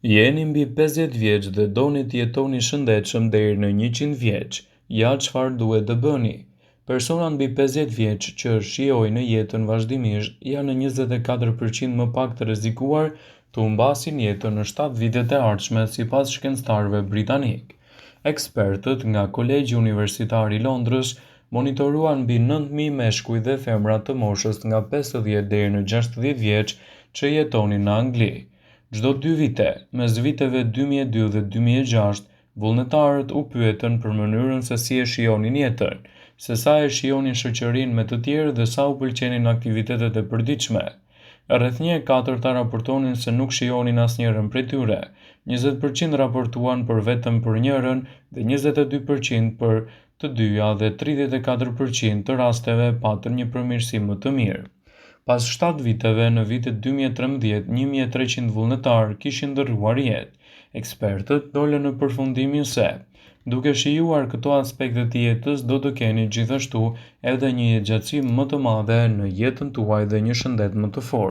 Jeni mbi 50 vjeç dhe doni të jetoni shëndetshëm deri në 100 vjeç. Ja çfarë duhet të bëni. Personat mbi 50 vjeç që shijojnë jetën vazhdimisht janë në 24% më pak të rrezikuar të humbasin jetën në 7 vitet e ardhshme sipas shkencëtarëve britanik. Ekspertët nga Kolegji Universitar i Londrës monitoruan mbi 9.000 meshkuj dhe femra të moshës nga 50 deri në 60 vjeç që jetonin në Angli. Çdo 2 vite, mes viteve 2002 dhe 2006, vullnetarët u pyetën për mënyrën se si e shijonin jetën, se sa e shijonin shoqërinë me të tjerë dhe sa u pëlqenin aktivitetet e përditshme. Rreth 1/4 raportonin se nuk shijonin asnjërin prej tyre, 20% raportuan për vetëm për njërin dhe 22% për të dyja dhe 34% të rasteve patën një përmirësim më të mirë. Pas 7 viteve, në vitin 2013, 1.300 vullnetarë kishin ndërruar jetë. Ekspertët dolën në përfundimin se, duke shijuar këto aspekte të jetës, do të keni gjithashtu edhe një jetëgjatësi më të madhe në jetën tuaj dhe një shëndet më të fortë.